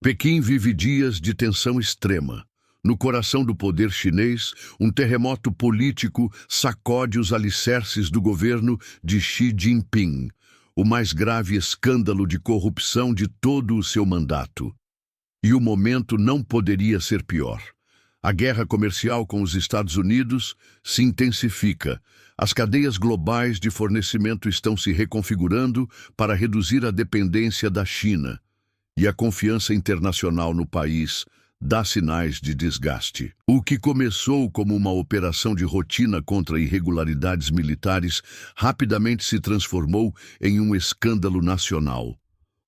Pequim vive dias de tensão extrema. No coração do poder chinês, um terremoto político sacode os alicerces do governo de Xi Jinping, o mais grave escândalo de corrupção de todo o seu mandato. E o momento não poderia ser pior. A guerra comercial com os Estados Unidos se intensifica. As cadeias globais de fornecimento estão se reconfigurando para reduzir a dependência da China. E a confiança internacional no país dá sinais de desgaste. O que começou como uma operação de rotina contra irregularidades militares rapidamente se transformou em um escândalo nacional.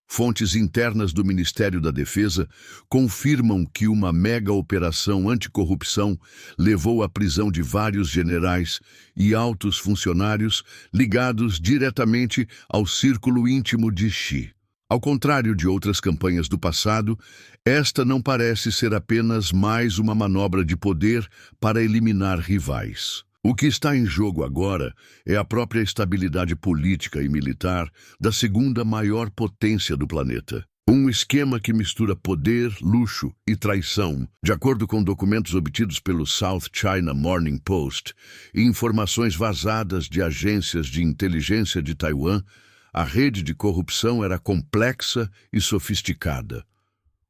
Fontes internas do Ministério da Defesa confirmam que uma mega operação anticorrupção levou à prisão de vários generais e altos funcionários ligados diretamente ao círculo íntimo de Xi. Ao contrário de outras campanhas do passado, esta não parece ser apenas mais uma manobra de poder para eliminar rivais. O que está em jogo agora é a própria estabilidade política e militar da segunda maior potência do planeta. Um esquema que mistura poder, luxo e traição, de acordo com documentos obtidos pelo South China Morning Post e informações vazadas de agências de inteligência de Taiwan. A rede de corrupção era complexa e sofisticada.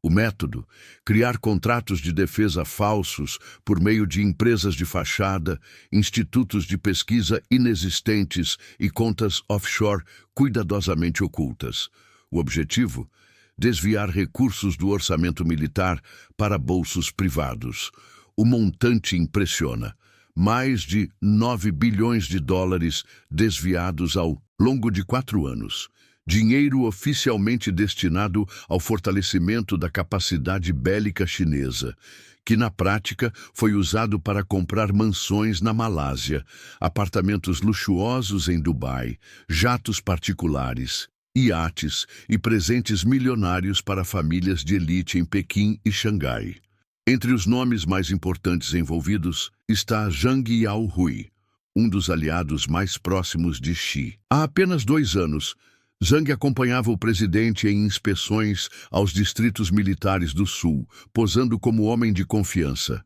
O método, criar contratos de defesa falsos por meio de empresas de fachada, institutos de pesquisa inexistentes e contas offshore cuidadosamente ocultas. O objetivo? Desviar recursos do orçamento militar para bolsos privados. O montante impressiona. Mais de 9 bilhões de dólares desviados ao longo de 4 anos. Dinheiro oficialmente destinado ao fortalecimento da capacidade bélica chinesa, que na prática foi usado para comprar mansões na Malásia, apartamentos luxuosos em Dubai, jatos particulares, iates e presentes milionários para famílias de elite em Pequim e Xangai. Entre os nomes mais importantes envolvidos está Zhang Yaohui, um dos aliados mais próximos de Xi. Há apenas 2 anos, Zhang acompanhava o presidente em inspeções aos distritos militares do Sul, posando como homem de confiança.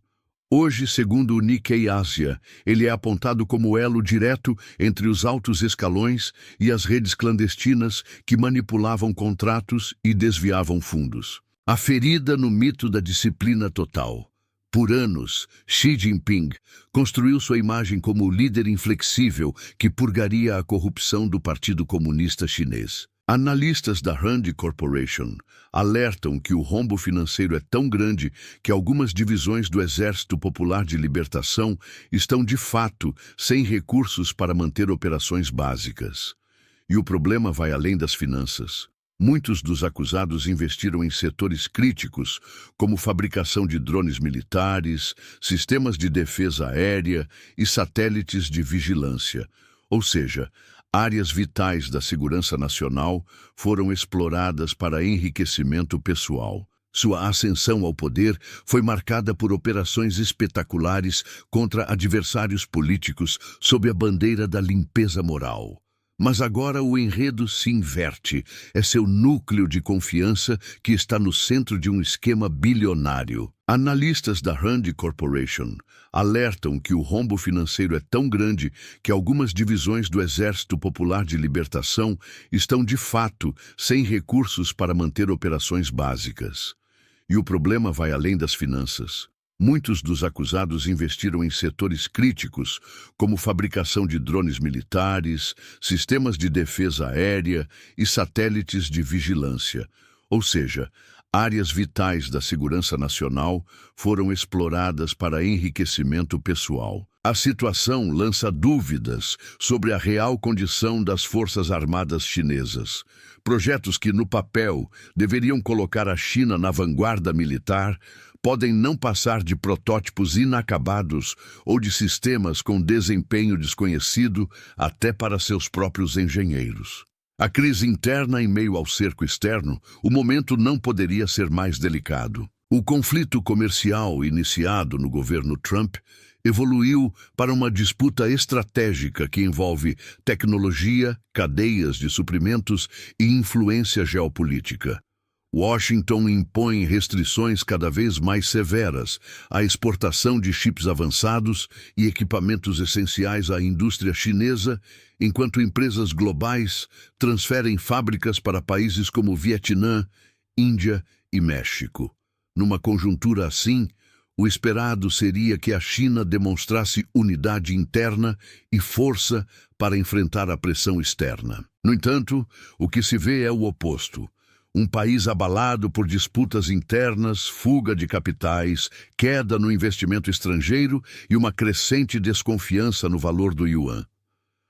Hoje, segundo o Nikkei Ásia, ele é apontado como elo direto entre os altos escalões e as redes clandestinas que manipulavam contratos e desviavam fundos. A ferida no mito da disciplina total. Por anos, Xi Jinping construiu sua imagem como o líder inflexível que purgaria a corrupção do Partido Comunista Chinês. Analistas da Rand Corporation alertam que o rombo financeiro é tão grande que algumas divisões do Exército Popular de Libertação estão de fato sem recursos para manter operações básicas. E o problema vai além das finanças. Muitos dos acusados investiram em setores críticos, como fabricação de drones militares, sistemas de defesa aérea e satélites de vigilância. Ou seja, áreas vitais da segurança nacional foram exploradas para enriquecimento pessoal. Sua ascensão ao poder foi marcada por operações espetaculares contra adversários políticos sob a bandeira da limpeza moral. Mas agora o enredo se inverte. É seu núcleo de confiança que está no centro de um esquema bilionário. Analistas da Rand Corporation alertam que o rombo financeiro é tão grande que algumas divisões do Exército Popular de Libertação estão de fato sem recursos para manter operações básicas. E o problema vai além das finanças. Muitos dos acusados investiram em setores críticos, como fabricação de drones militares, sistemas de defesa aérea e satélites de vigilância. Ou seja, áreas vitais da segurança nacional foram exploradas para enriquecimento pessoal. A situação lança dúvidas sobre a real condição das Forças Armadas chinesas. Projetos que, no papel, deveriam colocar a China na vanguarda militar, podem não passar de protótipos inacabados ou de sistemas com desempenho desconhecido até para seus próprios engenheiros. A crise interna em meio ao cerco externo, o momento não poderia ser mais delicado. O conflito comercial iniciado no governo Trump evoluiu para uma disputa estratégica que envolve tecnologia, cadeias de suprimentos e influência geopolítica. Washington impõe restrições cada vez mais severas à exportação de chips avançados e equipamentos essenciais à indústria chinesa, enquanto empresas globais transferem fábricas para países como Vietnã, Índia e México. Numa conjuntura assim, o esperado seria que a China demonstrasse unidade interna e força para enfrentar a pressão externa. No entanto, o que se vê é o oposto. Um país abalado por disputas internas, fuga de capitais, queda no investimento estrangeiro e uma crescente desconfiança no valor do yuan.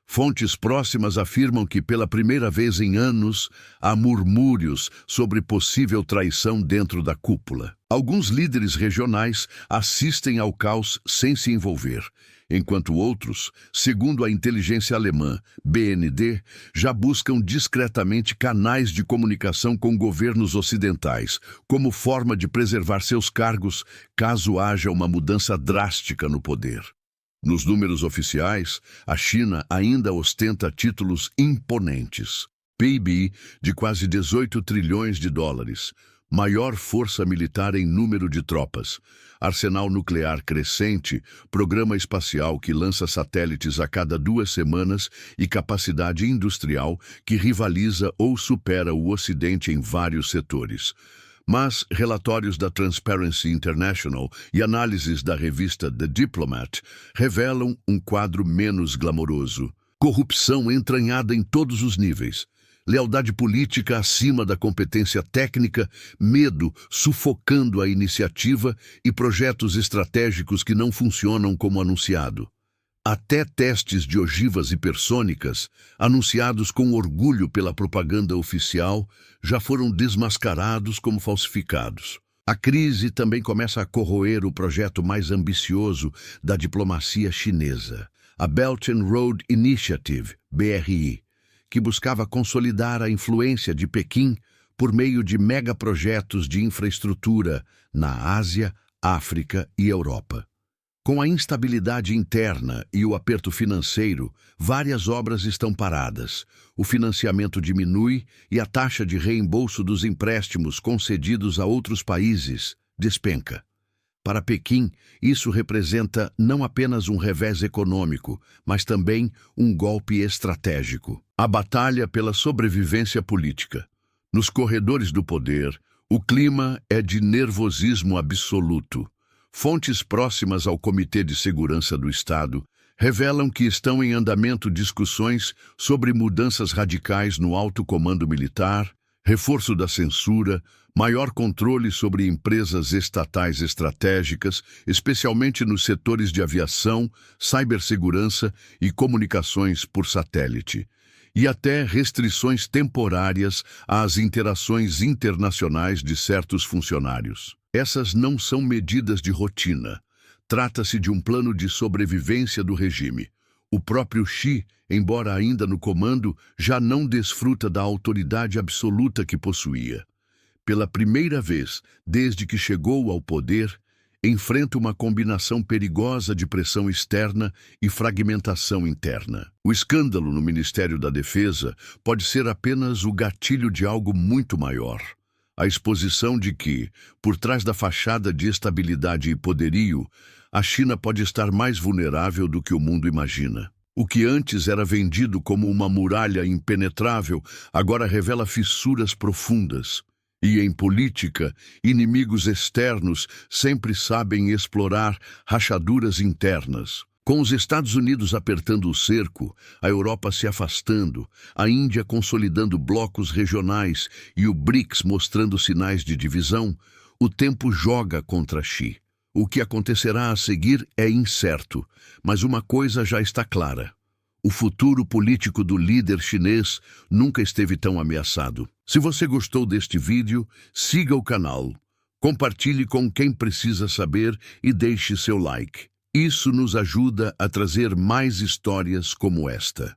Fontes próximas afirmam que, pela primeira vez em anos, há murmúrios sobre possível traição dentro da cúpula. Alguns líderes regionais assistem ao caos sem se envolver, enquanto outros, segundo a inteligência alemã, BND, já buscam discretamente canais de comunicação com governos ocidentais, como forma de preservar seus cargos caso haja uma mudança drástica no poder. Nos números oficiais, a China ainda ostenta títulos imponentes. PIB de quase 18 trilhões de dólares, maior força militar em número de tropas, arsenal nuclear crescente, programa espacial que lança satélites a cada 2 semanas e capacidade industrial que rivaliza ou supera o Ocidente em vários setores. Mas relatórios da Transparency International e análises da revista The Diplomat revelam um quadro menos glamouroso. Corrupção entranhada em todos os níveis, lealdade política acima da competência técnica, medo sufocando a iniciativa e projetos estratégicos que não funcionam como anunciado. Até testes de ogivas hipersônicas, anunciados com orgulho pela propaganda oficial, já foram desmascarados como falsificados. A crise também começa a corroer o projeto mais ambicioso da diplomacia chinesa, a Belt and Road Initiative, BRI, que buscava consolidar a influência de Pequim por meio de megaprojetos de infraestrutura na Ásia, África e Europa. Com a instabilidade interna e o aperto financeiro, várias obras estão paradas. O financiamento diminui e a taxa de reembolso dos empréstimos concedidos a outros países despenca. Para Pequim, isso representa não apenas um revés econômico, mas também um golpe estratégico. A batalha pela sobrevivência política. Nos corredores do poder, o clima é de nervosismo absoluto. Fontes próximas ao Comitê de Segurança do Estado revelam que estão em andamento discussões sobre mudanças radicais no alto comando militar, reforço da censura, maior controle sobre empresas estatais estratégicas, especialmente nos setores de aviação, cibersegurança e comunicações por satélite, e até restrições temporárias às interações internacionais de certos funcionários. Essas não são medidas de rotina. Trata-se de um plano de sobrevivência do regime. O próprio Xi, embora ainda no comando, já não desfruta da autoridade absoluta que possuía. Pela primeira vez, desde que chegou ao poder, enfrenta uma combinação perigosa de pressão externa e fragmentação interna. O escândalo no Ministério da Defesa pode ser apenas o gatilho de algo muito maior. A exposição de que, por trás da fachada de estabilidade e poderio, a China pode estar mais vulnerável do que o mundo imagina. O que antes era vendido como uma muralha impenetrável, agora revela fissuras profundas. E em política, inimigos externos sempre sabem explorar rachaduras internas. Com os Estados Unidos apertando o cerco, a Europa se afastando, a Índia consolidando blocos regionais e o BRICS mostrando sinais de divisão, o tempo joga contra Xi. O que acontecerá a seguir é incerto, mas uma coisa já está clara. O futuro político do líder chinês nunca esteve tão ameaçado. Se você gostou deste vídeo, siga o canal, compartilhe com quem precisa saber e deixe seu like. Isso nos ajuda a trazer mais histórias como esta.